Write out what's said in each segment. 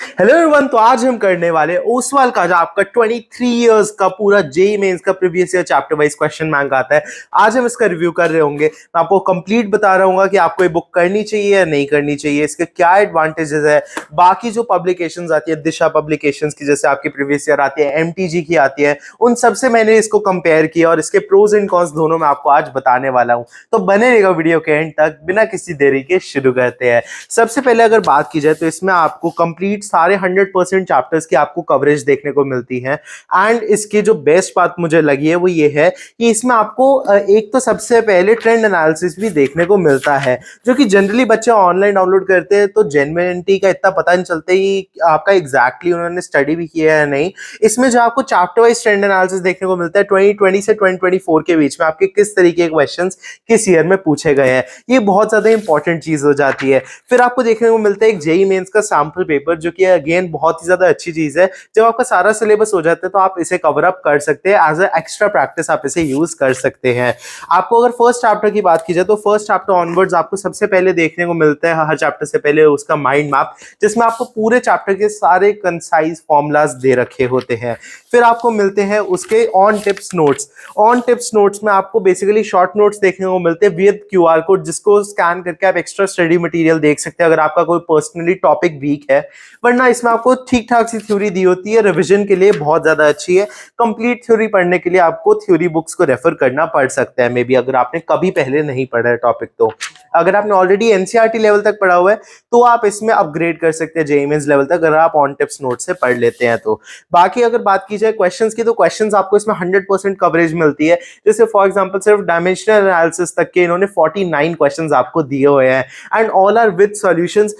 Hello everyone. तो आज हम करने वाले ओसवाल का जो आपका 23 इयर्स का पूरा जेई मेंस का previous year chapter wise question bank आता है। आज हम इसका रिव्यू कर रहे होंगे। मैं आपको कंप्लीट बता रहा हूँ कि आपको ये बुक करनी चाहिए या नहीं करनी चाहिए, इसके क्या एडवांटेजेस है। बाकी जो पब्लिकेशंस आती है दिशा पब्लिकेशंस की, जैसे आपकी प्रीवियस ईयर आती है, एमटीजी की आती है, उन सबसे मैंने इसको कंपेयर किया और इसके प्रोज एंड कॉन्स दोनों मैं आपको आज बताने वाला हूँ। तो बने रहेगा वीडियो के एंड तक। बिना किसी देरी के शुरू करते हैं। सबसे पहले अगर बात की जाए तो इसमें आपको कंप्लीट सारे 100% चैप्टर्स की आपको कवरेज देखने को मिलती है। एंड इसकी जो बेस्ट बात मुझे लगी है वो ये है कि इसमें आपको एक तो सबसे पहले ट्रेंड एनालिसिस भी देखने को मिलता है, जो कि जनरली बच्चे ऑनलाइन डाउनलोड करते हैं तो जेन्युइनिटी का इतना पता नहीं चलता ही आपका एग्जैक्टली उन्होंने स्टडी भी किया है या नहीं। इसमें जो आपको चैप्टर वाइज ट्रेंड एनालिसिस देखने को मिलता है 2020 से 2024 के बीच में आपके किस तरीके के क्वेश्चंस किस ईयर में पूछे गए हैं, ये बहुत ज्यादा इंपॉर्टेंट चीज हो जाती है। फिर आपको देखने को मिलता है एक जेई मेंस का सैंपल पेपर, जो कि अगेन बहुत ही ज्यादा अच्छी चीज है। जब आपका सारा सिलेबस हो जाता है तो आप इसे कवर अप कर सकते हैं, एज अ एक्स्ट्रा प्रैक्टिस आप इसे यूज कर सकते हैं। आपको अगर फर्स्ट चैप्टर की बात की जाए तो फर्स्ट चैप्टर ऑनवर्ड्स आपको सबसे पहले देखने को मिलता है हर चैप्टर से पहले उसका माइंड मैप, जिसमें आपको पूरे चैप्टर के सारे कंसाइज फॉर्मूलाज दे रखे होते हैं। फिर आपको मिलते हैं उसके on tips notes. On tips notes में आपको बेसिकली शॉर्ट नोट्स देखने को मिलते हैं विद क्यूआर कोड, जिसको स्कैन करके आप एक्स्ट्रा स्टडी मटेरियल देख सकते हैं अगर आपका कोई पर्सनली टॉपिक वीक है। वरना इसमें आपको ठीक ठाक सी थ्योरी दी होती है, रिवीजन के लिए बहुत ज्यादा अच्छी है। कंप्लीट थ्योरी पढ़ने के लिए आपको थ्योरी बुक्स को रेफर करना पड़ सकता है, मे बी अगर आपने कभी पहले नहीं पढ़ा है टॉपिक। तो अगर आपने ऑलरेडी एनसीईआरटी लेवल तक पढ़ा हुआ है तो आप इसमें अपग्रेड कर सकते हैं जेईई मेंस लेवल तक, अगर आप ऑन टिप्स नोट से पढ़ लेते हैं तो। बाकी अगर बात की जाए क्वेश्चंस की, तो क्वेश्चंस आपको इसमें 100% कवरेज मिलती है। जैसे फॉर एग्जांपल सिर्फ डायमेंशनल एनालिसिस तक के इन्होंने 49 क्वेश्चंस आपको दिए हुए हैं, and all are with solutions.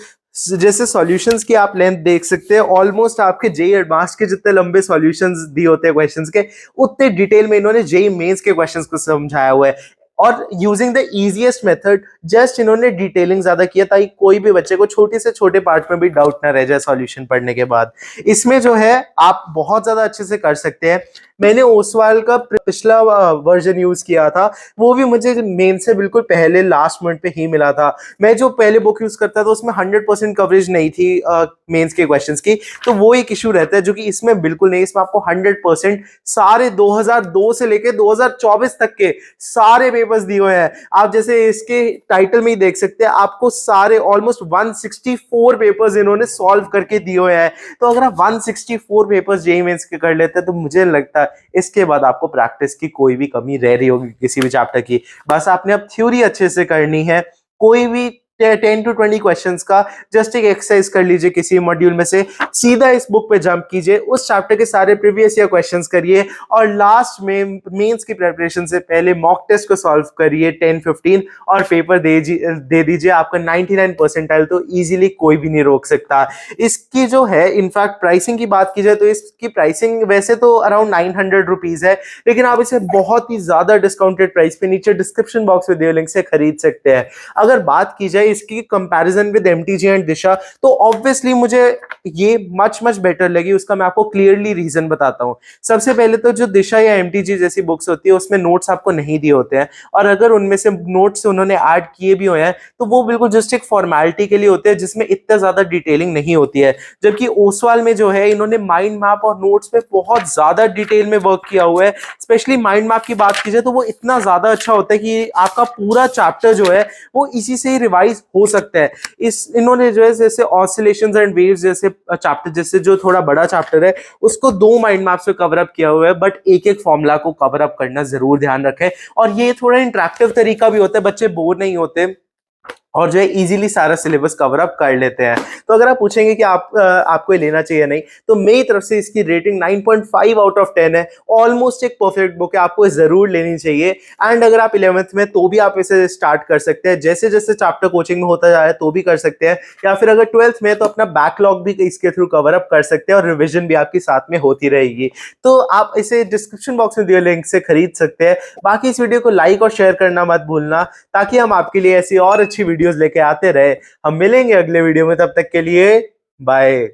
जैसे सॉल्यूशंस की आप लेंथ देख सकते हैं, ऑलमोस्ट आपके जेई एडवांस के जितने लंबे सॉल्यूशंस दिए होते हैं क्वेश्चंस के, उतने डिटेल में इन्होंने जेई मेंस के क्वेश्चंस को समझाया हुआ है। और using the easiest method, just इन्होंने डिटेलिंग ज्यादा किया ताकि कोई भी बच्चे को छोटे से छोटे पार्ट में भी डाउट ना रह जाए सॉल्यूशन पढ़ने के बाद। इसमें जो है आप बहुत ज्यादा अच्छे से कर सकते हैं। मैंने ओसवाल का पिछला वर्जन यूज किया था, वो भी मुझे मेन से बिल्कुल पहले लास्ट मिनट पे ही मिला था। मैं जो पहले बुक यूज करता था उसमें 100% कवरेज नहीं थी मेंस के क्वेश्चंस की, तो वो एक इशू रहता है जो कि इसमें बिल्कुल नहीं। इसमें आपको 100% सारे 2002 से लेके 2024 तक के सारे पेपर्स दिए हुए हैं। आप जैसे इसके टाइटल में ही देख सकते हैं, आपको सारे ऑलमोस्ट 164 पेपर्स इन्होंने सॉल्व करके दिए हुए हैं। तो अगर आप 164 पेपर्स जेईई मेंस के कर लेते हैं तो मुझे लगता है इसके बाद आपको प्रैक्टिस की कोई भी कमी रह रही होगी किसी भी चैप्टर की। बस आपने अब थ्योरी अच्छे से करनी है। कोई भी 10 to 20 क्वेश्चंस का जस्ट एक एक्सरसाइज कर लीजिए किसी मॉड्यूल में से, सीधा इस बुक पे जंप कीजिए, उस चैप्टर के सारे प्रीवियस ईयर क्वेश्चंस करिए, और लास्ट में मेंस की प्रिपरेशन से पहले मॉक टेस्ट को सॉल्व करिए 10-15, और पेपर दे दीजिए। आपका 99 परसेंटाइल तो इजीली कोई भी नहीं रोक सकता। इसकी जो है इनफैक्ट प्राइसिंग की बात की जाए तो इसकी प्राइसिंग वैसे तो अराउंड 900 रुपीज है, लेकिन आप इसे बहुत ही ज्यादा डिस्काउंटेड प्राइस पे नीचे डिस्क्रिप्शन बॉक्स में दिए लिंक से खरीद सकते हैं। अगर बात की जाए इसकी कंपैरिजन विद एमटीजी एंड दिशा, तो ऑब्वियसली मुझे ये मच बेटर लगी। उसका मैं आपको क्लियरली रीजन बताता हूं। सबसे पहले तो जो दिशा या एमटीजी जैसी बुक्स होती है उसमें नोट्स आपको नहीं दिए होते हैं, और अगर उनमें से नोट्स उन्होंने ऐड किए भी हुए हैं तो वो बिल्कुल जस्ट एक फॉर्मेलिटी के लिए होते हैं, जिसमें इतना ज्यादा डिटेलिंग नहीं होती है। जबकि ओसवाल में जो है इन्होंने माइंड मैप और नोट्स में बहुत ज्यादा डिटेल में वर्क किया हुआ है। स्पेशली माइंड मैप की बात की जाए तो वो इतना ज्यादा अच्छा होता है कि आपका पूरा चैप्टर जो है वो इसी से ही रिवाइज हो सकता है। इन्होंने जो है जैसे ऑसिलेशंस एंड वेव्स जैसे चैप्टर, जैसे जो थोड़ा बड़ा चैप्टर है उसको 2 माइंड मैप से कवर अप किया हुआ है, बट एक एक फॉर्मूला को कवर अप करना जरूर ध्यान रखें। और ये थोड़ा इंटरेक्टिव तरीका भी होता है, बच्चे बोर नहीं होते और जो है इजीली सारा सिलेबस कवर अप कर लेते हैं। तो अगर आप पूछेंगे कि आपको ये लेना चाहिए नहीं, तो मेरी तरफ से इसकी रेटिंग 9.5 आउट ऑफ 10 है। ऑलमोस्ट एक परफेक्ट बुक है, आपको जरूर लेनी चाहिए। एंड अगर आप 11th में तो भी आप इसे स्टार्ट कर सकते हैं, जैसे जैसे चैप्टर कोचिंग में होता जा रहा है तो भी कर सकते हैं, या फिर अगर 12th में तो अपना बैकलॉग भी इसके थ्रू कवर अप कर सकते हैं और रिविजन भी आपकी साथ में होती रहेगी। तो आप इसे डिस्क्रिप्शन बॉक्स में दिए लिंक से खरीद सकते हैं। बाकी इस वीडियो को लाइक और शेयर करना मत भूलना, ताकि हम आपके लिए ऐसी और अच्छी वीडियोस लेके आते रहे। हम मिलेंगे अगले वीडियो में, तब तक के लिए बाय।